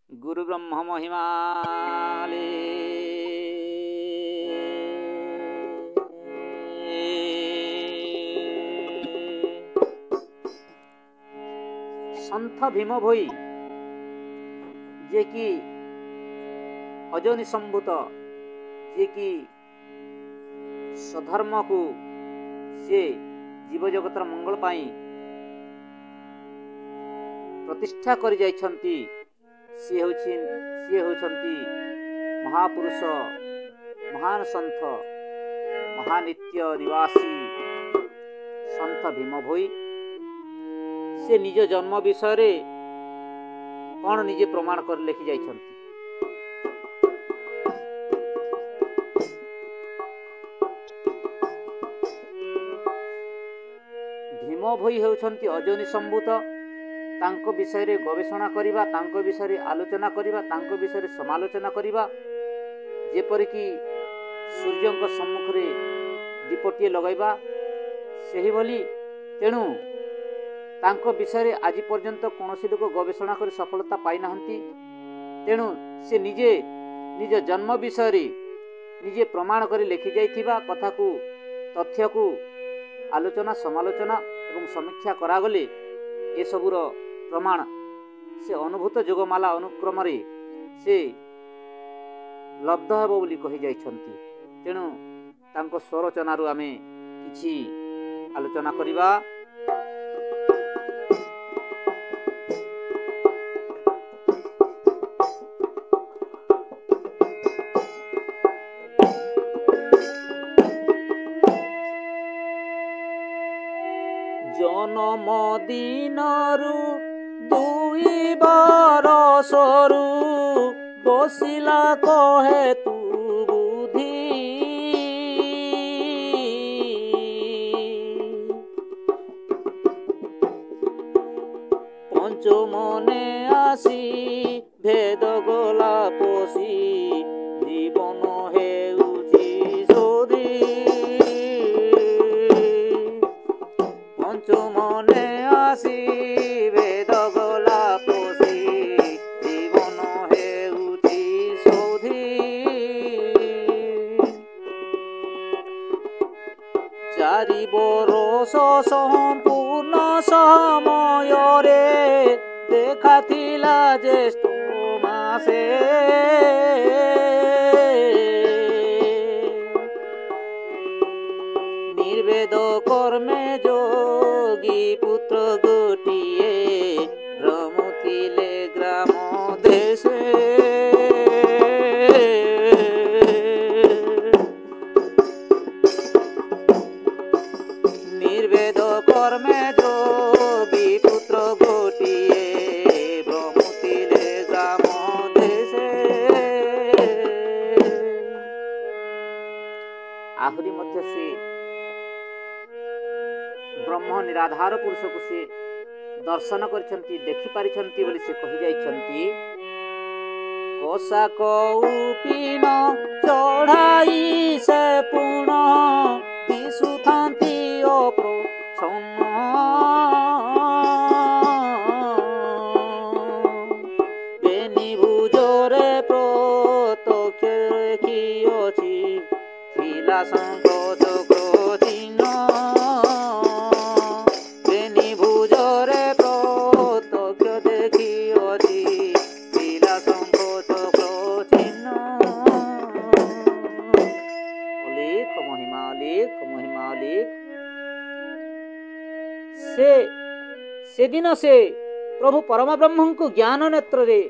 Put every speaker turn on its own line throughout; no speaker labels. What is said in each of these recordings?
गुरु ब्रह्म महिमाले सन्थ भीम भोई जे कि अजनी संभूत जे कि स्वधर्म को से जीव जगतर मंगल पाई प्रतिष्ठा कर जाइछंती। सी होउछंती महापुरुष महान संत महानित्य निवासी संत भीम भोई। से निज जन्म विषय रे कौन निजे प्रमाण कर लिखि जाइछंती। भीम भोई होउछंती अजनी संभूत। तांको विषय रे गवेषणा करिबा, तांको विषय रे आलोचना करिबा, तांको विषय रे समालोचना करिबा, जेपरिकी सूर्यंक सम्मुख रे दीपटिए लगाइबा सेही भली। तेणु तांको विषय रे आज पर्यंत कौनसी लोक गवेषणा कर सफलता पाई नाहंती। तेणु से निजे निज जन्म विषय रे निजे प्रमाण कर लिखि जाइथिबा कथा को तथ्य को आलोचना समालोचना एवं समीक्षा करागले ए सबुर प्रमाण से अनुभूत जोगमाला अनुक्रम रे से लब्ध हेबो बोली कहि जाइछंती। तेणु तांको स्वरचनारु आमे किछि आलोचना करिबा। जन्म दिनरु दुई बरसरु बसिला कहे तू बुद्धि। पंचमने आसी भेद गला पोषी जीवन हेउची सोधी। पंचमने आसी भेद गला पोषी जीवन हेउची सोधी। चारि बरस संपूर्ण समय रे देखा थिला ज्येष्ठ मासे। निर्वेद कर्मे जोगी पुत्र गोटिए भ्रमुथिले ग्राम देशे। निर्वेद कर्मे जोगी पुत्र गोटिए भ्रमुथिले ग्राम देशे। आहुरी मध्य से ब्रह्म निराधार पुरुष को से दर्शन करछंती देखि पारिछंती बोली से कहि जाइछंती। कोसा कौपिन चढ़ाई से पुण दिसुथांती अप्रच्छन्न। बेनी भुजरे प्रत्यक्ष देखिअछि थिला शंख चक्र चिन्ह। बेनी भुजरे प्रत्यक्ष देखिअछि थिला शंख चक्र चिन्ह। अलेख महिमा अलेख महिमा अलेख। से दिन से प्रभु परम ब्रह्म को ज्ञान नेत्र रे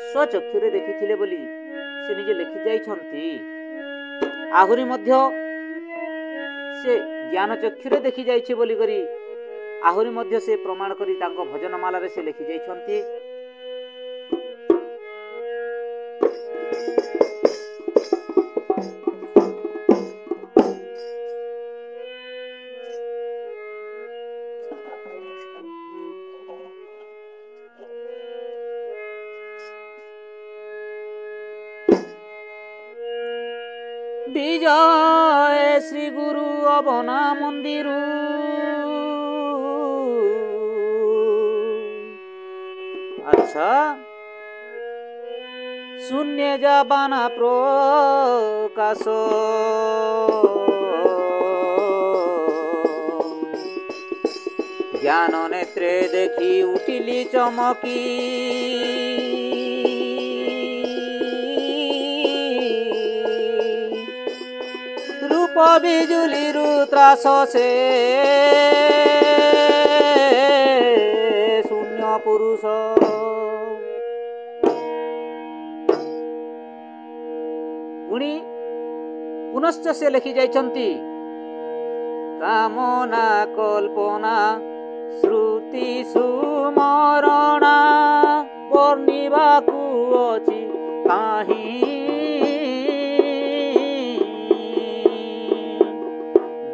स्वचक्षुरे देखिथिले बोली से निजे लिखि जाइछंती। आहुरी मध्य से ज्ञान चक्षुरे देखि जाइछि बोली करी आहुरी मध्य से प्रमाण करी तांको भजनमाला रे से लिखि जाइछंती। विजय श्री गुरु अवना मंदिर अच्छा শূন্যে যাবানা প্রকাশ জ্ঞান নেত্রে দেখি উঠিলি চমকি রূপ বিজুলিরু ত্রাস সে শূন্য পুরুষ ପୁଣି ପୁନଶ୍ଚ ସେ ଲେଖି ଯାଇଛନ୍ତି କାମନା କଳ୍ପନା ଶ୍ରୁତି ସୁମରଣା ବର୍ଣ୍ଣିବାକୁ ଅଛି କାହିଁ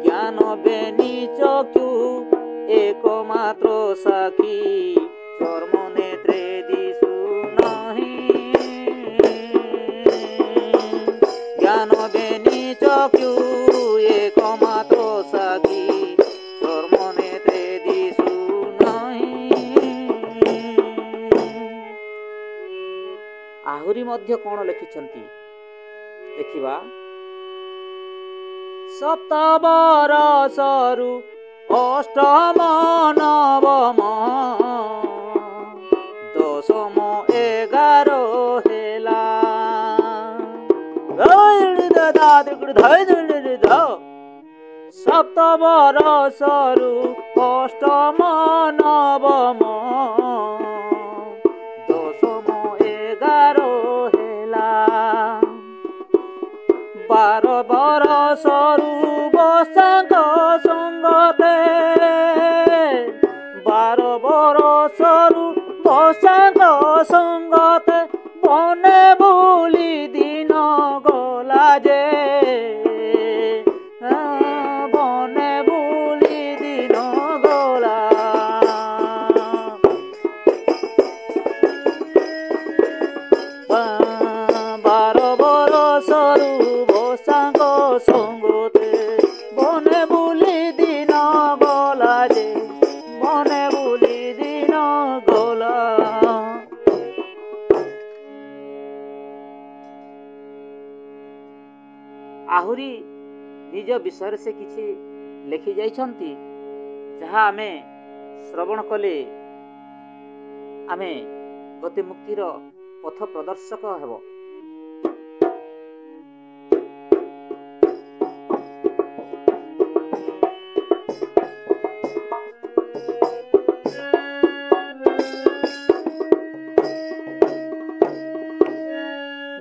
ଜ୍ଞାନ ବେନି ଚକ୍ଷୁ ଏକମାତ୍ର ସାକ୍ଷୀ ଚର୍ମ ନେତ୍ରେ ଦିଶୁ ନାହିଁ জ্ঞান বেনি চক্ষু একমাত্র সাক্ষী চর্ম নেত্রে দিশু ନାହିଁ ଆହୁରି ମଧ୍ୟ କ'ଣ ଲେଖିଛନ୍ତି ଦେଖିବା ସପ୍ତବରଷରୁ ଅଷ୍ଟମ ନବମ ଦଶମ 11 ହେଲା ସପ୍ତବରଷରୁ ଅଷ୍ଟମ ନବମ ଦଶମ 11 ହେଲା 12 ବରଷରୁ ବସାଙ୍କ ସଙ୍ଗତେ 12 ବରଷରୁ ବସାଙ୍କ ସଙ୍ଗତେ ବନେ ବୋଲି ଦିନ ଗଲା ଯେ ବନେ ବୋଲି ଦିନ ଗଲା 12 ବରଷରୁ ବସାଙ୍କ ସଙ୍ଗତେ ବନେ ବୋଲି ଦିନ ଗଲା ଯେ ବନେ ବୋଲି ଦିନ ଗଲା ଆହୁରି ନିଜ ବିଷୟରେ ସେ କିଛି ଲେଖି ଯାଇଛନ୍ତି ଯାହା ଆମେ ଶ୍ରବଣ କଲେ ଆମେ ଗତି ମୁକ୍ତିର ପଥ ପ୍ରଦର୍ଶକ ହେବ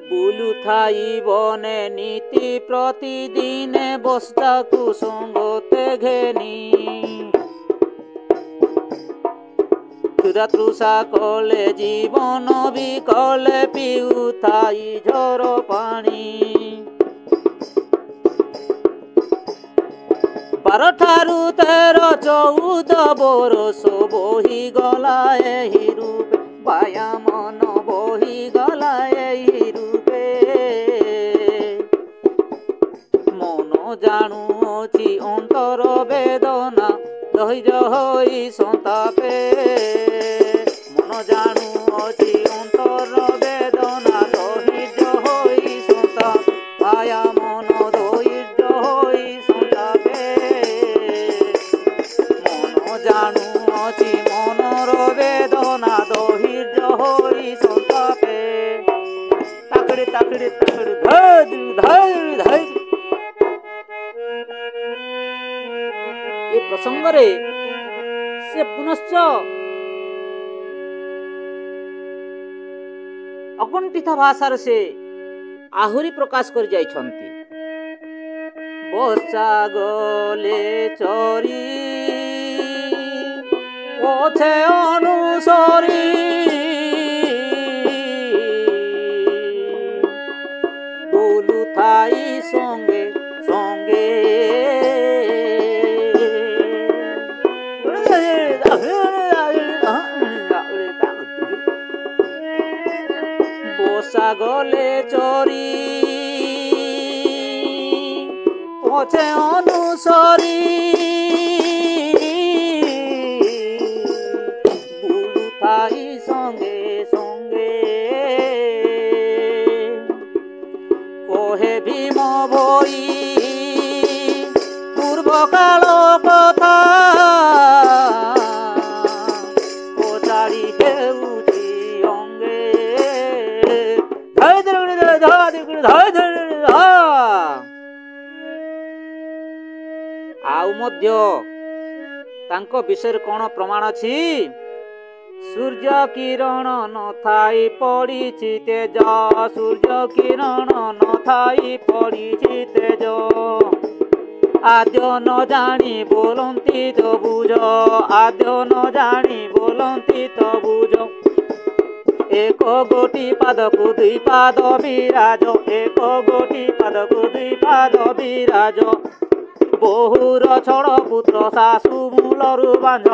বুলুথাই বনে নীতি প্রতিদিনে বস্তাকু সঙ্গতে ঘেনি ক্ষুধা তৃষা কলে জীবন বিকলে পিউথাই ঝর পানি 12 ଠାରୁ 13 14 বরষ বহি গলা ଏହି ରୂପେ ବାୟାମନ ବହି ଗଲା ଏହି ରୂପେ ମନ ଜାଣୁଅଛି ଅନ୍ତର ବେଦନା ଧୈର୍ଯ୍ୟ ହୋଇ ସନ୍ତାପେ ମନ ଜାଣୁଅଛି ଅନ୍ତର ବେଦନା ଧୈର୍ଯ୍ୟ ହୋଇ ସନ୍ତାପ ବାୟାମନ ଧୈର୍ଯ୍ୟ ହୋଇ ସନ୍ତାପେ ମନ ଜାଣୁଅଛି ମନର ବେଦନା ଧୈର୍ଯ୍ୟ ହୋଇ ସନ୍ତାପେ ତାକଡେ ତାକଡେ ତାକଡେ ଧୈର୍ଯ୍ୟ ଧୈର୍ଯ୍ୟ ଧୈର୍ଯ୍ୟ ଏ ପ୍ରସଙ୍ଗରେ ସେ ପୁନଶ୍ଚ ଅକୁଣ୍ଠିତ ଭାଷାରେ ସେ ଆହୁରି ପ୍ରକାଶ କରି ଯାଇଛନ୍ତି ବର୍ଷା ଗଲେ ଚରି ପଛେ ଅନୁସରି ବୁଲୁଥାଇ ସଙ୍ଗେ ସଙ୍ଗେ ବର୍ଷା ଗଲେ ଚରି ପଛେ ଅନୁସରି ବୁଲୁଥାଇ ସଙ୍ଗେ ସଙ୍ଗେ ଆଉ ମଧ୍ୟ ତାଙ୍କ ବିଷୟରେ କ'ଣ ପ୍ରମାଣ ଅଛି? ସୂର୍ଯ୍ୟ କିରଣ ନଥାଇ ପଡ଼ିଛି ତେଜ, ସୂର୍ଯ୍ୟ କିରଣ ନଥାଇ ପଡ଼ିଛି ତେଜ, ଆଦ୍ୟ ନ ଜାଣି ବୋଲନ୍ତି ତବୁଜ, ଆଦ୍ୟ ନ ଜାଣି ବୋଲନ୍ତି ତବୁଜ, ଏକ ଗୋଟି ପାଦକୁ ଦୁଇ ପାଦ ବିରାଜ, ଏକ ଗୋଟି ପାଦକୁ ଦୁଇ ପାଦ ବିରାଜ, ବୋହୁର ଛଡ଼ ପୁତ୍ର ଶାଶୁ ମୂଳରୁ ବାଞ୍ଝ,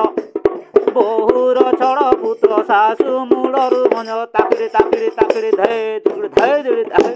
ବୋହୁର ଛଡ଼ ପୁତ୍ର ଶାଶୁ ମୂଳରୁ ବାଞ୍ଝ, ତାକିରି ତାକିରି ତାକିରି ଧେ ଧେ ଧେ